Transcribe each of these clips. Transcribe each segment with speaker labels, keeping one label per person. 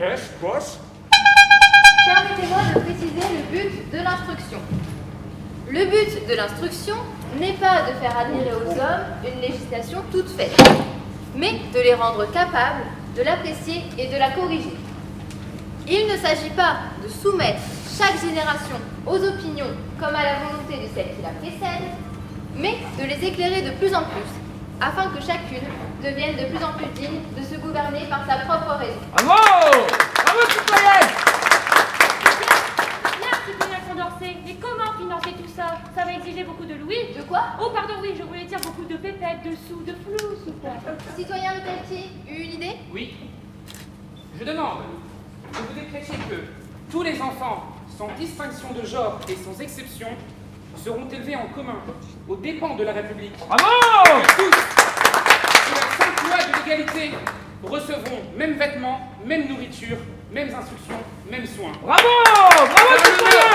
Speaker 1: Qu'est-ce, boss?
Speaker 2: Permettez-moi de préciser le but de l'instruction. Le but de l'instruction n'est pas de faire adhérer aux hommes une législation toute faite, mais de les rendre capables de l'apprécier et de la corriger. Il ne s'agit pas de soumettre chaque génération aux opinions comme à la volonté de celle qui la précède, mais de les éclairer de plus en plus, afin que chacune devienne de plus en plus digne de se gouverner par sa propre raison.
Speaker 3: Bravo! Bravo, citoyenne!
Speaker 4: Bien, citoyen Condorcet, mais comment financer tout ça? Ça va exiger beaucoup de louis.
Speaker 2: De quoi?
Speaker 4: Oh, pardon, oui, je voulais dire beaucoup de pépettes, de sous, de flous, ou quoi.
Speaker 2: Citoyen Le Pelletier, une idée?
Speaker 5: Oui. Je demande que vous décrétiez que tous les enfants, sans distinction de genre et sans exception, seront élevés en commun, aux dépens de la République.
Speaker 3: Bravo!
Speaker 5: Que tous, sous la sainte loi de l'égalité, recevront mêmes vêtements, même nourriture, mêmes instructions, mêmes soins.
Speaker 3: Bravo! Bravo, citoyen!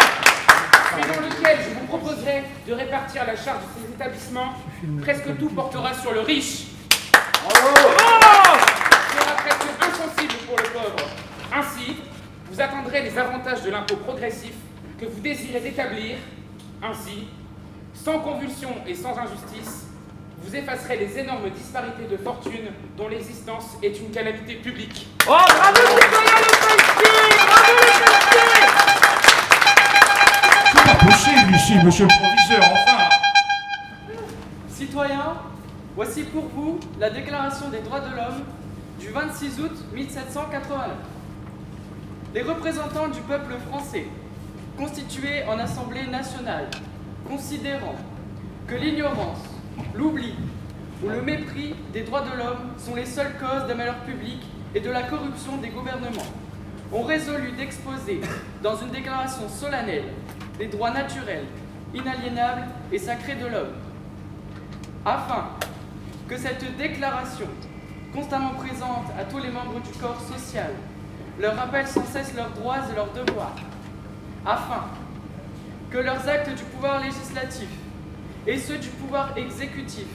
Speaker 5: Suivant lequel je vous proposerai de répartir la charge de ces établissements, presque tout portera sur le riche.
Speaker 3: Bravo!
Speaker 5: Sera presque insensible pour le pauvre. Ainsi, vous atteindrez les avantages de l'impôt progressif que vous désirez établir. Ainsi, sans convulsion et sans injustice, vous effacerez les énormes disparités de fortune dont l'existence est une calamité publique.
Speaker 3: Oh, bravo, citoyen Le Pelletier! Bravo, Le Pelletier!
Speaker 1: C'est pas possible ici, monsieur le proviseur, enfin!
Speaker 6: Citoyens, voici pour vous la Déclaration des droits de l'homme du 26 août 1789. Les représentants du peuple français, constitués en Assemblée nationale, considérant que l'ignorance, l'oubli ou le mépris des droits de l'homme sont les seules causes des malheurs publics et de la corruption des gouvernements, ont résolu d'exposer dans une déclaration solennelle les droits naturels, inaliénables et sacrés de l'homme, afin que cette déclaration, constamment présente à tous les membres du corps social, leur rappelle sans cesse leurs droits et leurs devoirs, afin que leurs actes du pouvoir législatif et ceux du pouvoir exécutif,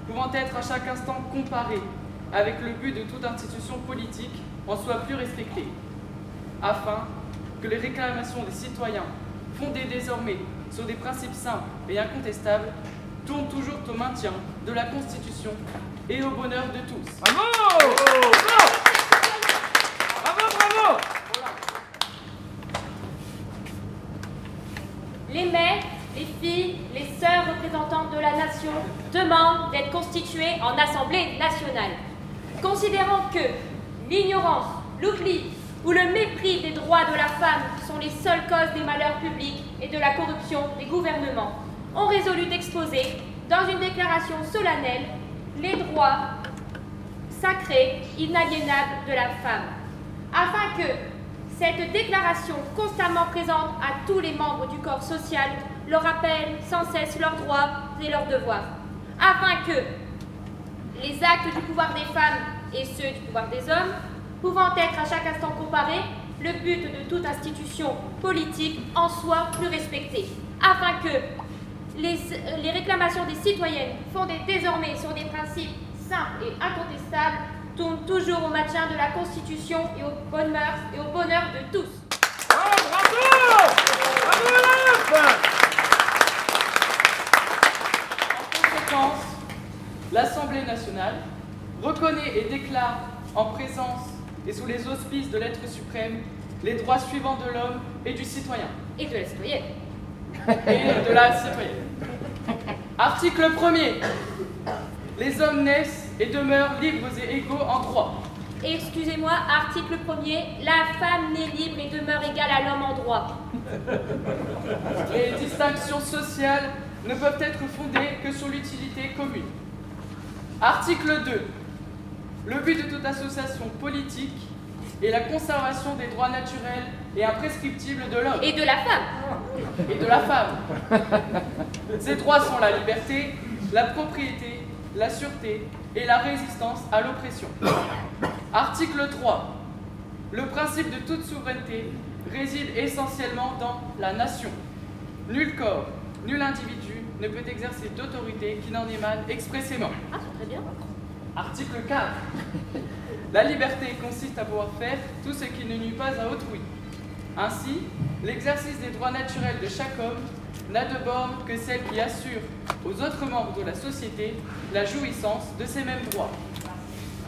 Speaker 6: pouvant être à chaque instant comparés avec le but de toute institution politique, en soient plus respectés, afin que les réclamations des citoyens, fondées désormais sur des principes simples et incontestables, tournent toujours au maintien de la Constitution et au bonheur de tous.
Speaker 3: Bravo! Bravo, bravo!
Speaker 4: Les mères, les filles, les sœurs représentantes de la nation demandent d'être constituées en Assemblée nationale. Considérant que l'ignorance, l'oubli ou le mépris des droits de la femme sont les seules causes des malheurs publics et de la corruption des gouvernements, ont résolu d'exposer, dans une déclaration solennelle, les droits sacrés, inaliénables de la femme, afin que cette déclaration constamment présente à tous les membres du corps social leur rappelle sans cesse leurs droits et leurs devoirs, afin que les actes du pouvoir des femmes et ceux du pouvoir des hommes, pouvant être à chaque instant comparés, le but de toute institution politique en soit plus respecté, afin que les réclamations des citoyennes fondées désormais sur des principes simples et incontestables tournent toujours au maintien de la Constitution et aux bonnes mœurs et au bonheur de tous.
Speaker 3: Oh, bravo! Bravo, Olympe!
Speaker 6: En conséquence, l'Assemblée nationale reconnaît et déclare en présence et sous les auspices de l'être suprême les droits suivants de l'homme et du citoyen.
Speaker 4: Et de la citoyenne.
Speaker 6: Et de la citoyenne. Article 1er. Les hommes naissent et demeurent libres et égaux en droit.
Speaker 4: Excusez-moi, article 1er, la femme naît libre et demeure égale à l'homme en droit.
Speaker 6: Les distinctions sociales ne peuvent être fondées que sur l'utilité commune. Article 2. Le but de toute association politique est la conservation des droits naturels et imprescriptibles de l'homme.
Speaker 4: Et de la femme.
Speaker 6: Et de la femme. Ces droits sont la liberté, la propriété, la sûreté et la résistance à l'oppression. Article 3. Le principe de toute souveraineté réside essentiellement dans la nation. Nul corps, nul individu ne peut exercer d'autorité qui n'en émane expressément.
Speaker 4: Ah, c'est très bien.
Speaker 6: Article 4. La liberté consiste à pouvoir faire tout ce qui ne nuit pas à autrui. Ainsi, l'exercice des droits naturels de chaque homme n'a de borne que celle qui assure aux autres membres de la société la jouissance de ces mêmes droits.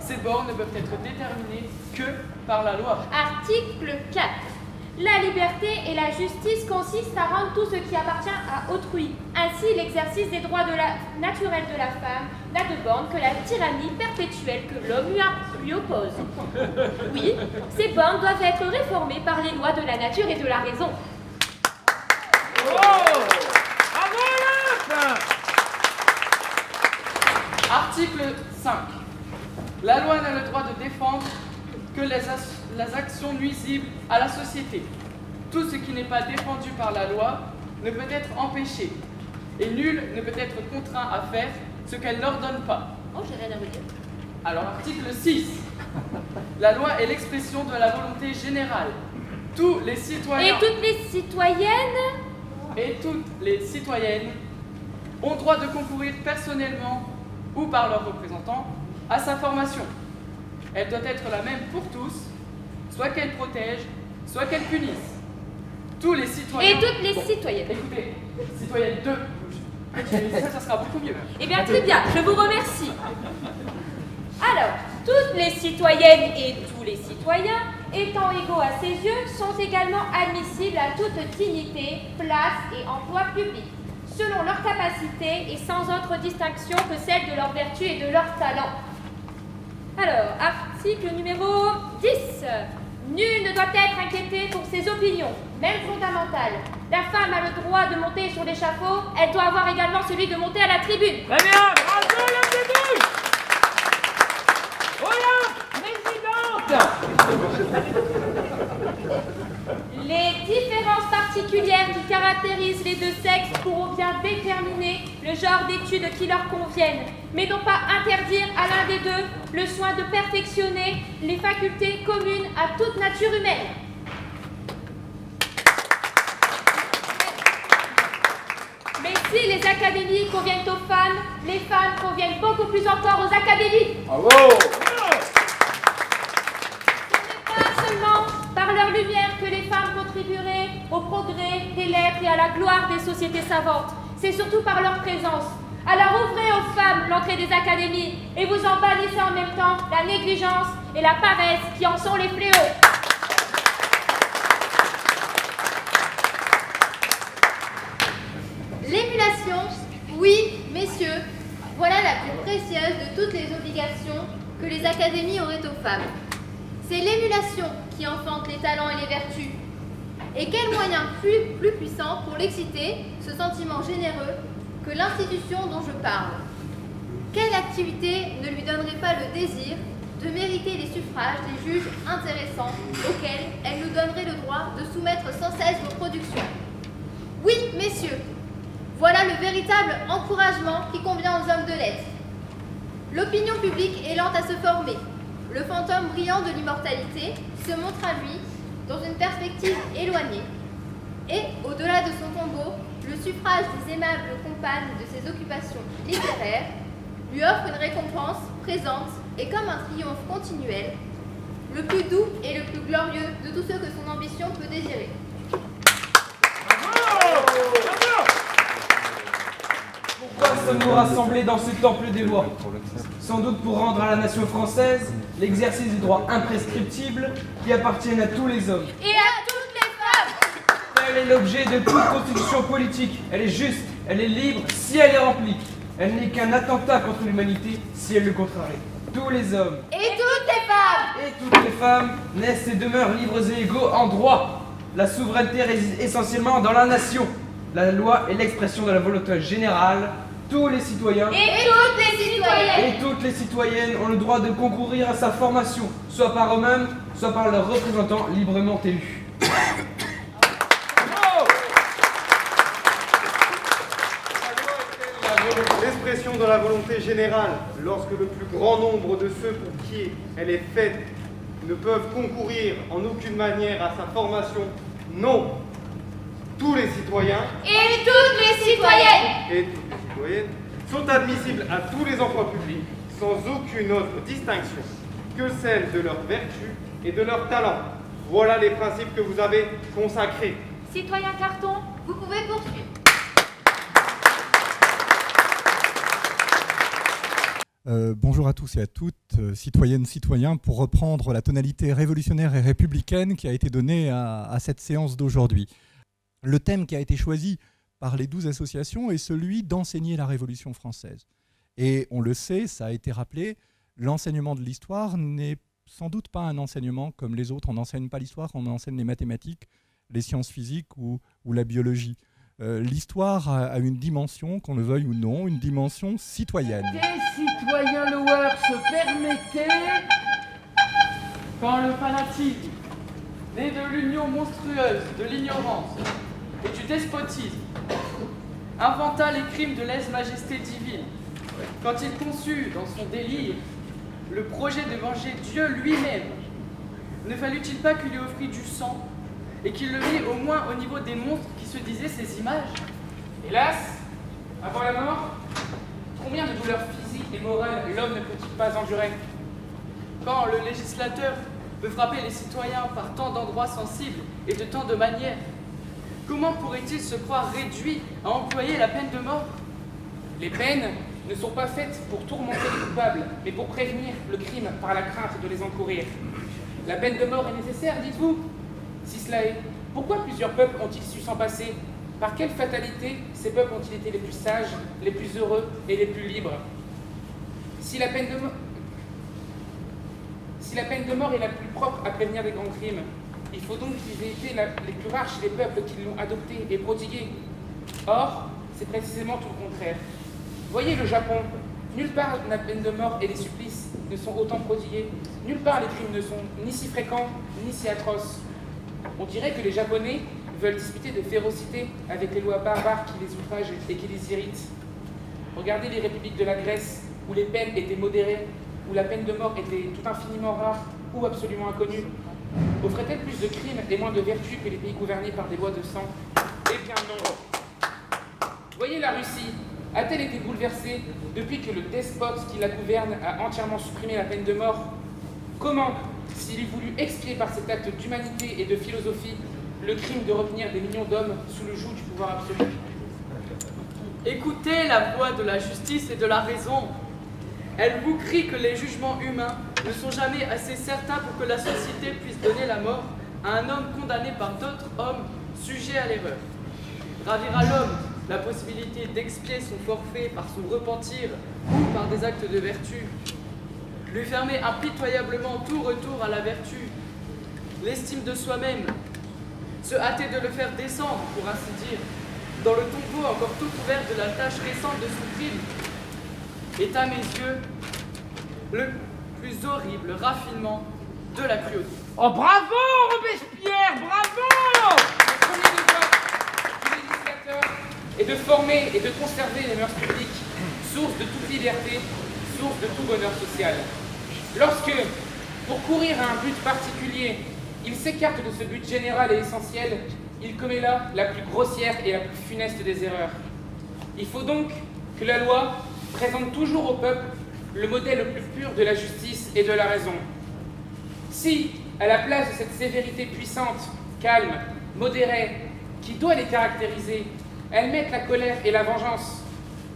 Speaker 6: Ces bornes ne peuvent être déterminées que par la loi.
Speaker 4: Article 4. La liberté et la justice consistent à rendre tout ce qui appartient à autrui. Ainsi, l'exercice des droits naturels de la femme n'a de borne que la tyrannie perpétuelle que l'homme lui oppose. Oui, ces bornes doivent être réformées par les lois de la nature et de la raison.
Speaker 3: Oh! Bravo, Olympe!
Speaker 6: Article 5. La loi n'a le droit de défendre que les actions nuisibles à la société. Tout ce qui n'est pas défendu par la loi ne peut être empêché, et nul ne peut être contraint à faire ce qu'elle n'ordonne pas.
Speaker 4: Oh, j'ai rien à vous dire.
Speaker 6: Alors, article 6. La loi est l'expression de la volonté générale. Tous les
Speaker 4: Et
Speaker 6: citoyens
Speaker 4: toutes les citoyennes
Speaker 6: et toutes les citoyennes ont droit de concourir personnellement ou par leurs représentants à sa formation. Elle doit être la même pour tous, soit qu'elle protège, soit qu'elle punisse. Tous les citoyens...
Speaker 4: et toutes les citoyennes.
Speaker 6: Écoutez, citoyennes 2, ça sera beaucoup mieux.
Speaker 4: Eh bien, très bien, je vous remercie. Alors, toutes les citoyennes et tous les citoyens, étant égaux à ses yeux, sont également admissibles à toute dignité, place et emploi public, selon leur capacité et sans autre distinction que celle de leur vertu et de leur talent. Alors, article numéro 10. Nul ne doit être inquiété pour ses opinions, même fondamentales. La femme a le droit de monter sur l'échafaud, elle doit avoir également celui de monter à la tribune.
Speaker 3: Très bien, bravo la tribune! Olympe, présidente!
Speaker 4: Les différences particulières qui caractérisent les deux sexes pourront bien déterminer le genre d'études qui leur conviennent, mais non pas interdire à l'un des deux le soin de perfectionner les facultés communes à toute nature humaine. Mais si les académies conviennent aux femmes, les femmes conviennent beaucoup plus encore aux académies.
Speaker 3: Bravo!
Speaker 4: Pas seulement par leur lumière que les femmes contribueraient au progrès des lettres et à la gloire des sociétés savantes. C'est surtout par leur présence. Alors ouvrez aux femmes l'entrée des académies et vous en bannissez en même temps la négligence et la paresse qui en sont les fléaux.
Speaker 2: L'émulation, oui, messieurs, voilà la plus précieuse de toutes les obligations que les académies auraient aux femmes. C'est l'émulation qui enfante les talents et les vertus. Et quel moyen plus puissant pour l'exciter, ce sentiment généreux, que l'institution dont je parle. Quelle activité ne lui donnerait pas le désir de mériter les suffrages des juges intéressants auxquels elle nous donnerait le droit de soumettre sans cesse vos productions? Oui, messieurs, voilà le véritable encouragement qui convient aux hommes de lettres. L'opinion publique est lente à se former. Le fantôme brillant de l'immortalité se montre à lui dans une perspective éloignée. Et, au-delà de son tombeau, le suffrage des aimables compagnes de ses occupations littéraires lui offre une récompense présente et comme un triomphe continuel, le plus doux et le plus glorieux de tout ce que son ambition peut désirer.
Speaker 7: Pourquoi sommes-nous rassemblés dans ce temple des lois? Sans doute pour rendre à la nation française l'exercice des droits imprescriptibles qui appartiennent à tous les hommes.
Speaker 4: Et à toutes les femmes.
Speaker 7: Tel est l'objet de toute constitution politique. Elle est juste, elle est libre si elle est remplie. Elle n'est qu'un attentat contre l'humanité si elle le contrarie. Tous les hommes
Speaker 2: Et toutes les femmes!
Speaker 7: et toutes les femmes naissent et demeurent libres et égaux en droit. La souveraineté réside essentiellement dans la nation. La loi est l'expression de la volonté générale. Tous les citoyens
Speaker 4: Et toutes les citoyennes.
Speaker 7: et toutes les citoyennes ont le droit de concourir à sa formation, soit par eux-mêmes, soit par leurs représentants librement élus.
Speaker 8: L'expression de la volonté générale, lorsque le plus grand nombre de ceux pour qui elle est faite ne peuvent concourir en aucune manière à sa formation, non. Tous les citoyens
Speaker 4: Et toutes les citoyennes.
Speaker 8: et toutes les citoyennes sont admissibles à tous les emplois publics sans aucune autre distinction que celle de leur vertu et de leur talent. Voilà les principes que vous avez consacrés.
Speaker 4: Citoyen Carton,
Speaker 2: Vous pouvez poursuivre.
Speaker 9: Bonjour à tous et à toutes, citoyennes, citoyens, pour reprendre la tonalité révolutionnaire et républicaine qui a été donnée à cette séance d'aujourd'hui. Le thème qui a été choisi par les 12 associations est celui d'enseigner la Révolution française. Et on le sait, ça a été rappelé, l'enseignement de l'histoire n'est sans doute pas un enseignement comme les autres. On n'enseigne pas l'histoire, on enseigne les mathématiques, les sciences physiques ou la biologie. L'histoire a une dimension, qu'on le veuille ou non, une dimension citoyenne.
Speaker 3: Citoyen Lower, se permettez.
Speaker 6: Quand le fanatisme, né de l'union monstrueuse de l'ignorance et du despotisme, inventa les crimes de lèse-majesté divine, quand il conçut dans son délire le projet de venger Dieu lui-même, ne fallut-il pas qu'il lui offrit du sang et qu'il le mit au moins au niveau des monstres qui se disaient ces images?
Speaker 5: Hélas, avant la mort, combien de douleurs physiques et morales l'homme ne peut-il pas endurer?
Speaker 6: Quand le législateur peut frapper les citoyens par tant d'endroits sensibles et de tant de manières, comment pourrait-il se croire réduit à employer la peine de mort?
Speaker 5: Les peines ne sont pas faites pour tourmenter les coupables, mais pour prévenir le crime par la crainte de les encourir. La peine de mort est nécessaire, dites-vous? Si cela est, pourquoi plusieurs peuples ont-ils su s'en passer? Par quelle fatalité ces peuples ont-ils été les plus sages, les plus heureux et les plus libres? Si la peine de mort est la plus propre à prévenir des grands crimes, il faut donc qu'ils aient été les plus rares chez les peuples qui l'ont adoptée et prodiguée. Or, c'est précisément tout le contraire. Voyez le Japon, nulle part la peine de mort et les supplices ne sont autant prodigués, nulle part les crimes ne sont ni si fréquents, ni si atroces. On dirait que les Japonais veulent disputer de férocité avec les lois barbares qui les outragent et qui les irritent. Regardez les républiques de la Grèce, où les peines étaient modérées, où la peine de mort était tout infiniment rare ou absolument inconnue. Offrait-elle plus de crimes et moins de vertus que les pays gouvernés par des lois de sang? Eh bien non. Voyez la Russie, a-t-elle été bouleversée depuis que le despote qui la gouverne a entièrement supprimé la peine de mort? Comment, s'il eût voulu expier par cet acte d'humanité et de philosophie le crime de retenir des millions d'hommes sous le joug du pouvoir absolu?
Speaker 6: Écoutez la voix de la justice et de la raison. Elle vous crie que les jugements humains ne sont jamais assez certains pour que la société puisse donner la mort à un homme condamné par d'autres hommes sujets à l'erreur. Ravir à l'homme la possibilité d'expier son forfait par son repentir ou par des actes de vertu. Lui fermer impitoyablement tout retour à la vertu, l'estime de soi-même, se hâter de le faire descendre, pour ainsi dire, dans le tombeau encore tout ouvert de la tâche récente de son crime, est à mes yeux le plus horrible raffinement de la cruauté.
Speaker 3: Oh bravo Robespierre, bravo!
Speaker 5: Le premier devoir du législateur est de former et de conserver les mœurs publiques, source de toute liberté, source de tout bonheur social. Lorsque, pour courir à un but particulier, il s'écarte de ce but général et essentiel, il commet là la plus grossière et la plus funeste des erreurs. Il faut donc que la loi présente toujours au peuple le modèle le plus pur de la justice et de la raison. Si, à la place de cette sévérité puissante, calme, modérée, qui doit les caractériser, elles mettent la colère et la vengeance,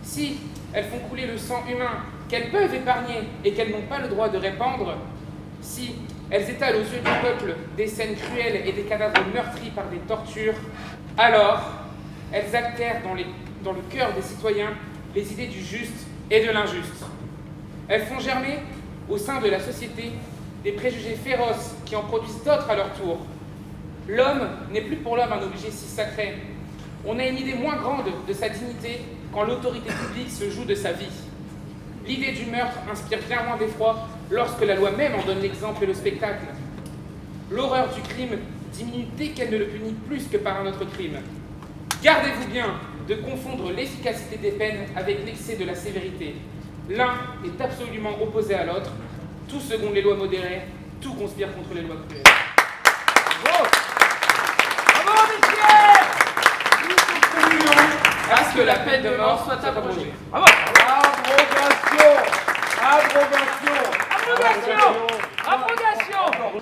Speaker 5: si elles font couler le sang humain qu'elles peuvent épargner et qu'elles n'ont pas le droit de répandre, si elles étalent aux yeux du peuple des scènes cruelles et des cadavres meurtris par des tortures, alors elles actèrent dans le cœur des citoyens les idées du juste et de l'injuste. Elles font germer au sein de la société des préjugés féroces qui en produisent d'autres à leur tour. L'homme n'est plus pour l'homme un objet si sacré. On a une idée moins grande de sa dignité quand l'autorité publique se joue de sa vie. L'idée du meurtre inspire bien moins d'effroi lorsque la loi même en donne l'exemple et le spectacle. L'horreur du crime diminue dès qu'elle ne le punit plus que par un autre crime. Gardez-vous bien de confondre l'efficacité des peines avec l'excès de la sévérité. L'un est absolument opposé à l'autre. Tout selon les lois modérées, tout conspire contre les lois cruelles.
Speaker 3: Bravo! Bravo Robespierre!
Speaker 5: Nous continuons à ce que la peine de mort soit abrogée.
Speaker 3: Bravo!
Speaker 1: Abrogation! Abrogation!
Speaker 3: Abrogation!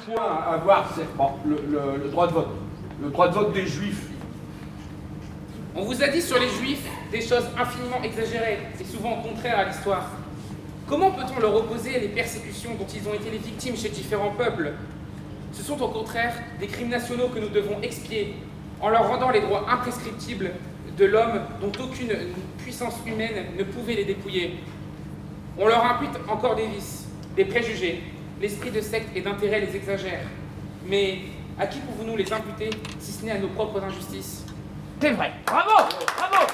Speaker 3: point à voir, c'est le droit de vote. Le droit de vote des juifs.
Speaker 5: On vous a dit sur les juifs des choses infiniment exagérées et souvent contraires à l'histoire. Comment peut-on leur opposer les persécutions dont ils ont été les victimes chez différents peuples? Ce sont au contraire des crimes nationaux que nous devons expier en leur rendant les droits imprescriptibles de l'homme dont aucune puissance humaine ne pouvait les dépouiller. On leur impute encore des vices, des préjugés, l'esprit de secte et d'intérêt les exagère. Mais à qui pouvons-nous les imputer si ce n'est à nos propres injustices?
Speaker 3: C'est vrai. Bravo, bravo.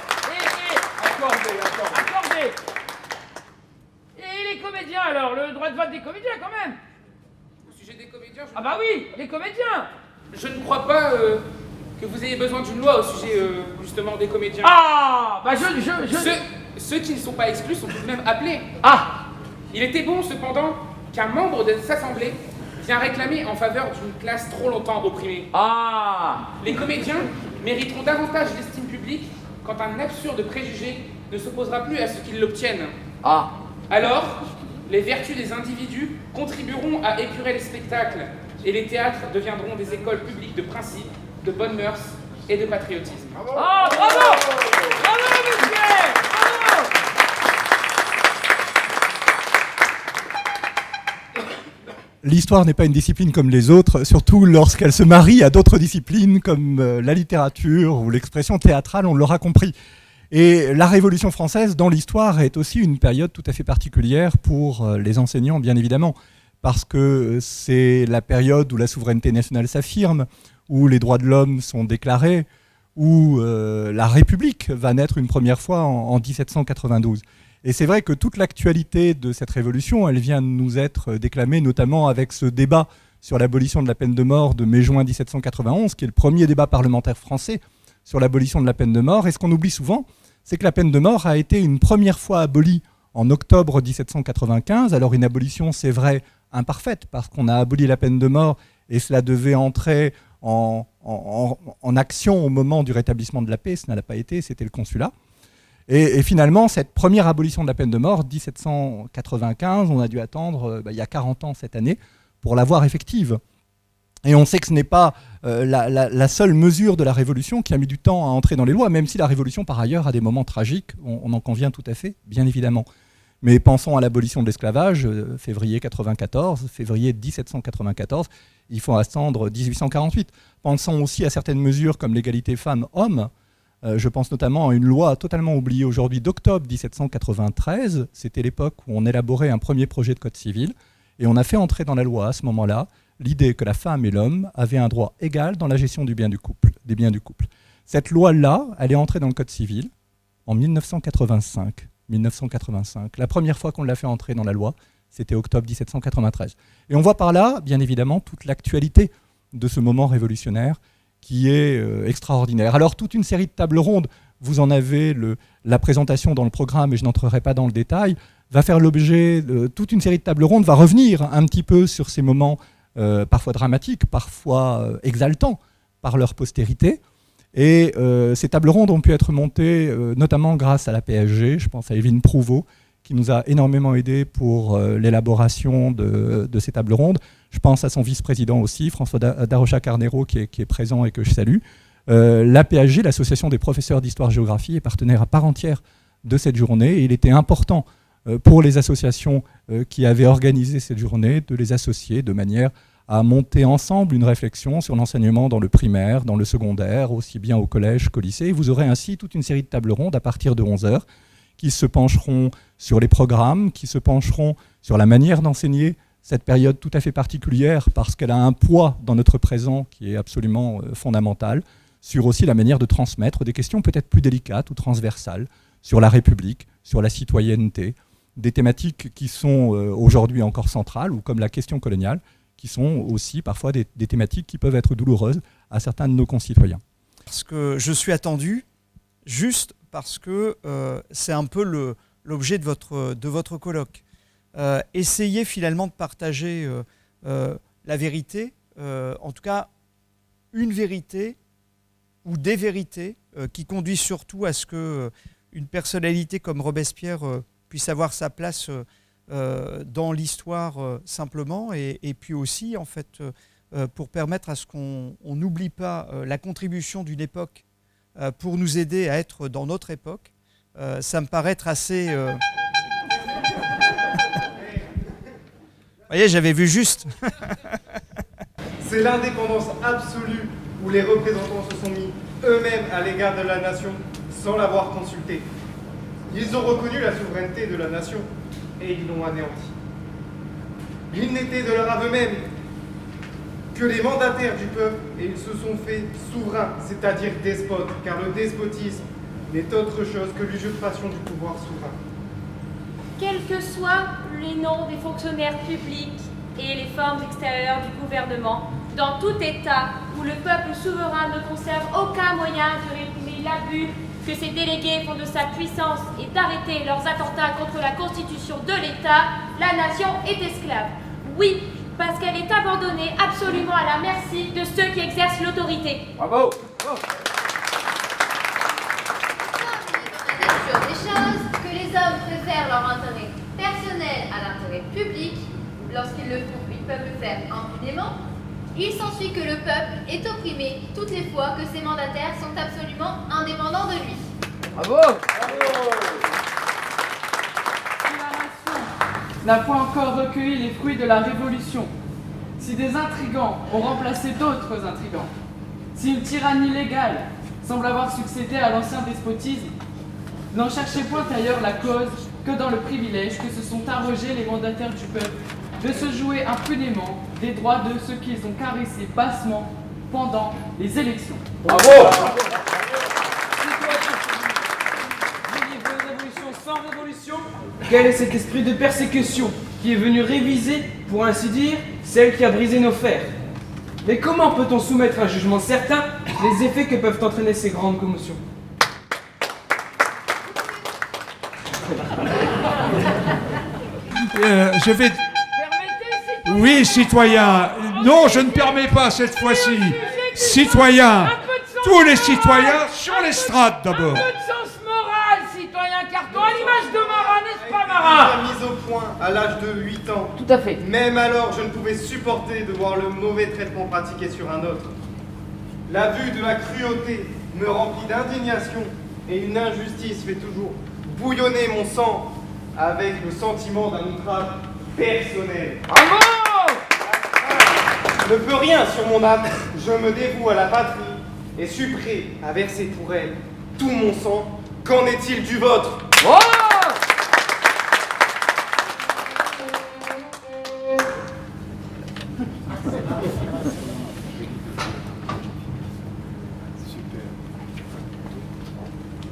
Speaker 3: Accordé. Et les comédiens alors, le droit de vote des comédiens quand même.
Speaker 5: Au sujet des comédiens,
Speaker 3: Ah bah oui, les comédiens.
Speaker 5: je ne crois pas que vous ayez besoin d'une loi au sujet justement des comédiens.
Speaker 3: Ah, bah
Speaker 5: Ceux qui ne sont pas exclus sont tout de même appelés.
Speaker 3: Ah,
Speaker 5: Il était bon cependant qu'un membre de cette assemblée vienne réclamer en faveur d'une classe trop longtemps opprimée.
Speaker 3: ah.
Speaker 5: Les comédiens mériteront davantage l'estime publique quand un absurde préjugé ne s'opposera plus à ce qu'ils l'obtiennent.
Speaker 3: Ah.
Speaker 5: Alors, les vertus des individus contribueront à épurer les spectacles et les théâtres deviendront des écoles publiques de principes, de bonnes mœurs et de patriotisme.
Speaker 3: Oh, bravo. Bravo, monsieur. Bravo.
Speaker 9: L'histoire n'est pas une discipline comme les autres, surtout lorsqu'elle se marie à d'autres disciplines comme la littérature ou l'expression théâtrale, on l'aura compris. Et la Révolution française, dans l'histoire, est aussi une période tout à fait particulière pour les enseignants, bien évidemment, parce que c'est la période où la souveraineté nationale s'affirme, où les droits de l'homme sont déclarés, où la République va naître une première fois en 1792. Et c'est vrai que toute l'actualité de cette révolution, elle vient de nous être déclamée, notamment avec ce débat sur l'abolition de la peine de mort de mai-juin 1791, qui est le premier débat parlementaire français sur l'abolition de la peine de mort. Et ce qu'on oublie souvent, c'est que la peine de mort a été une première fois abolie en octobre 1795. Alors une abolition, c'est vrai, imparfaite, parce qu'on a aboli la peine de mort et cela devait entrer en action au moment du rétablissement de la paix. Ce n'a pas été, c'était le consulat. Et finalement, cette première abolition de la peine de mort, 1795, on a dû attendre il y a 40 ans cette année pour la voir effective. Et on sait que ce n'est pas la seule mesure de la Révolution qui a mis du temps à entrer dans les lois, même si la Révolution, par ailleurs, a des moments tragiques, on en convient tout à fait, bien évidemment. Mais pensons à l'abolition de l'esclavage, février 1794, il faut attendre 1848. Pensons aussi à certaines mesures comme l'égalité femmes-hommes. Je pense notamment à une loi totalement oubliée aujourd'hui d'octobre 1793. C'était l'époque où on élaborait un premier projet de code civil et on a fait entrer dans la loi à ce moment-là l'idée que la femme et l'homme avaient un droit égal dans la gestion des biens du couple. Cette loi-là, elle est entrée dans le code civil en 1985. La première fois qu'on l'a fait entrer dans la loi, c'était octobre 1793. Et on voit par là, bien évidemment, toute l'actualité de ce moment révolutionnaire qui est extraordinaire. Alors, toute une série de tables rondes, vous en avez la présentation dans le programme, et je n'entrerai pas dans le détail, va faire l'objet de toute une série de tables rondes, va revenir un petit peu sur ces moments parfois dramatiques, parfois exaltants par leur postérité. Et ces tables rondes ont pu être montées notamment grâce à la PSG, je pense à Evelyne Prouveau, qui nous a énormément aidé pour l'élaboration de ces tables rondes. Je pense à son vice-président aussi, François Darocha-Carnero, qui est présent et que je salue. La PHG, l'Association des professeurs d'histoire-géographie, est partenaire à part entière de cette journée. Et il était important pour les associations qui avaient organisé cette journée de les associer de manière à monter ensemble une réflexion sur l'enseignement dans le primaire, dans le secondaire, aussi bien au collège qu'au lycée. Et vous aurez ainsi toute une série de tables rondes à partir de 11h qui se pencheront sur les programmes, qui se pencheront sur la manière d'enseigner cette période tout à fait particulière parce qu'elle a un poids dans notre présent qui est absolument fondamental, sur aussi la manière de transmettre des questions peut-être plus délicates ou transversales sur la République, sur la citoyenneté, des thématiques qui sont aujourd'hui encore centrales ou comme la question coloniale, qui sont aussi parfois des thématiques qui peuvent être douloureuses à certains de nos concitoyens.
Speaker 10: Parce que je suis attendu juste parce que c'est un peu l'objet de votre colloque. Essayez finalement de partager la vérité, en tout cas une vérité ou des vérités qui conduisent surtout à ce qu'une personnalité comme Robespierre puisse avoir sa place dans l'histoire simplement, et puis aussi en fait pour permettre à ce qu'on n'oublie pas la contribution d'une époque pour nous aider à être dans notre époque. Ça me paraît être assez... Vous voyez, j'avais vu juste.
Speaker 8: C'est l'indépendance absolue où les représentants se sont mis eux-mêmes à l'égard de la nation sans l'avoir consultée. Ils ont reconnu la souveraineté de la nation et ils l'ont anéantie. Ils n'étaient de leur aveu même que les mandataires du peuple et ils se sont fait souverains, c'est-à-dire despotes, car le despotisme n'est autre chose que l'usurpation du pouvoir souverain.
Speaker 4: Quels que soient les noms des fonctionnaires publics et les formes extérieures du gouvernement, dans tout État où le peuple souverain ne conserve aucun moyen de réprimer l'abus que ses délégués font de sa puissance et d'arrêter leurs attentats contre la constitution de l'État, la nation est esclave. Oui, parce qu'elle est abandonnée absolument à la merci de ceux qui exercent l'autorité.
Speaker 3: Bravo!
Speaker 2: Nature des choses, que les hommes préfèrent leur intérêt personnel à l'intérêt public, lorsqu'ils le font, ils peuvent le faire impunément, il s'ensuit que le peuple est opprimé toutes les fois que ses mandataires sont absolument indépendants de lui.
Speaker 3: Bravo!
Speaker 6: N'a pas encore recueilli les fruits de la Révolution. Si des intrigants ont remplacé d'autres intrigants, si une tyrannie légale semble avoir succédé à l'ancien despotisme, n'en cherchez point ailleurs la cause que dans le privilège que se sont arrogés les mandataires du peuple de se jouer impunément des droits de ceux qu'ils ont caressés bassement pendant les élections.
Speaker 3: Bravo!
Speaker 7: Une révolution sans révolution. Quel est cet esprit de persécution qui est venu réviser, pour ainsi dire, celle qui a brisé nos fers? Mais comment peut-on soumettre à un jugement certain les effets que peuvent entraîner ces grandes commotions?
Speaker 1: Je vais...
Speaker 3: Permettez,
Speaker 1: Oui, citoyen. Non, je ne permets pas cette fois-ci. Citoyen. Tous les citoyens sur l'estrade
Speaker 3: un
Speaker 1: d'abord.
Speaker 3: peu de sens moral, citoyen Carton, à l'image de Marat, n'est-ce pas
Speaker 8: La
Speaker 3: Marat?
Speaker 8: mise au point à l'âge de 8 ans.
Speaker 3: Tout à fait.
Speaker 8: Même alors, je ne pouvais supporter de voir le mauvais traitement pratiqué sur un autre. La vue de la cruauté me remplit d'indignation et une injustice fait toujours bouillonner mon sang avec le sentiment d'un outrage personnel.
Speaker 3: Bravo!
Speaker 8: Je ne peux rien sur mon âme, je me dévoue à la patrie et suis prêt à verser pour elle tout mon sang. Qu'en est-il du vôtre?
Speaker 3: Oh!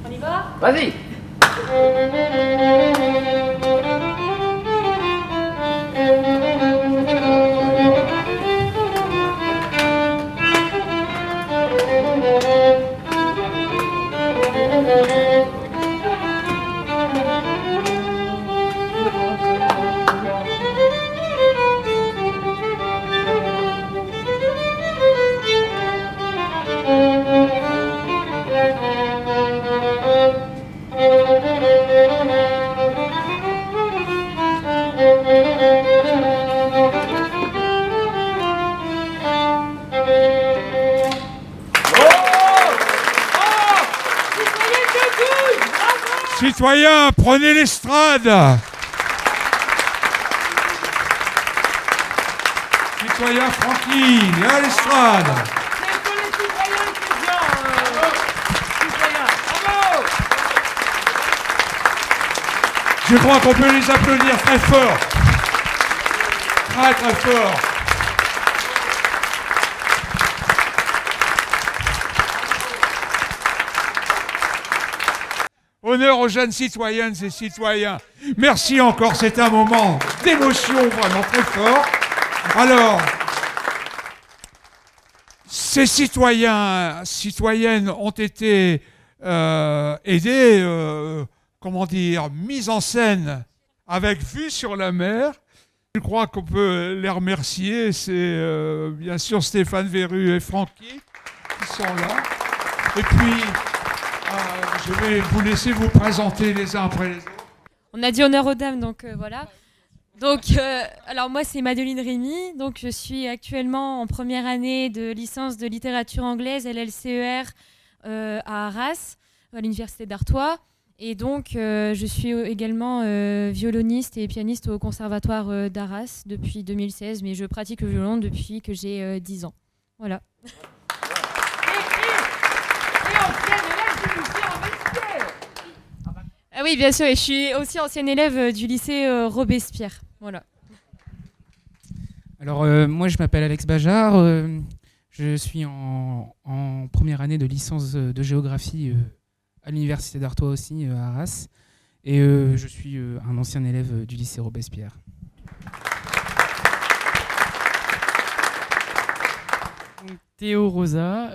Speaker 4: On y va?
Speaker 3: Vas-y!
Speaker 1: Citoyens, prenez l'estrade. Citoyen Franklin, à l'estrade.
Speaker 3: C'est pour les citoyens étudiants, citoyens. Bravo!
Speaker 1: Je crois qu'on peut les applaudir très fort. Très très fort. Honneur aux jeunes citoyennes et citoyens. Merci encore, c'est un moment d'émotion vraiment très fort. Alors, ces citoyennes ont été aidés, mis en scène avec vue sur la mer. Je crois qu'on peut les remercier. C'est bien sûr Stéphane Verru et Francky qui sont là. Et puis, je vais vous laisser vous présenter les uns après les autres.
Speaker 4: On a dit honneur aux dames, donc voilà.
Speaker 11: Donc, alors moi c'est Madeleine Rémy, donc je suis actuellement en première année de licence de littérature anglaise LLCER à Arras, à l'université d'Artois, et donc je suis également violoniste et pianiste au conservatoire d'Arras depuis 2016, mais je pratique le violon depuis que j'ai 10 ans. Voilà.
Speaker 3: Et ancienne élève du lycée Robespierre.
Speaker 11: Ah oui, bien sûr, et je suis aussi ancienne élève du lycée Robespierre. Voilà.
Speaker 12: Alors, moi, je m'appelle Alex Bajard. Je suis en première année de licence de géographie à l'université d'Artois aussi, à Arras. Et je suis un ancien élève du lycée Robespierre.
Speaker 13: Donc, Théo Rosa.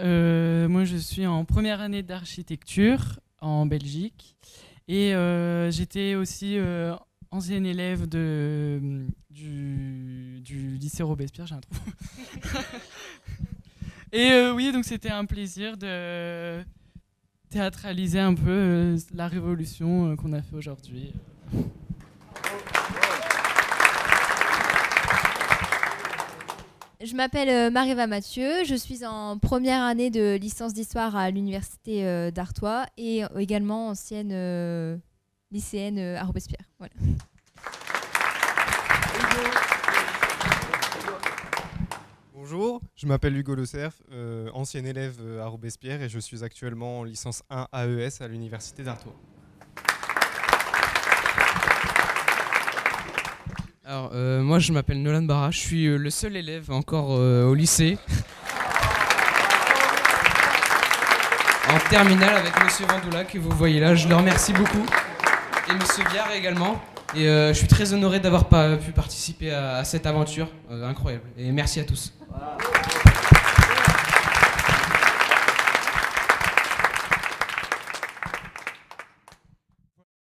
Speaker 13: Moi, je suis en première année d'architecture en Belgique. Et j'étais aussi ancienne élève du lycée Robespierre, j'ai un trou. Et oui, donc c'était un plaisir de théâtraliser un peu la révolution qu'on a fait aujourd'hui.
Speaker 2: Je m'appelle Mariva Mathieu, je suis en première année de licence d'histoire à l'université d'Artois et également ancienne lycéenne à Robespierre. Voilà.
Speaker 14: Bonjour, je m'appelle Hugo Le Cerf, ancien élève à Robespierre et je suis actuellement en licence 1 AES à l'université d'Artois.
Speaker 15: Alors, moi je m'appelle Nolan Barra, je suis le seul élève encore au lycée. En terminale avec Monsieur Vandoula que vous voyez là, je le remercie beaucoup. Et Monsieur Viard également. Et je suis très honoré d'avoir pu participer à cette aventure incroyable. Et merci à tous.
Speaker 3: Wow.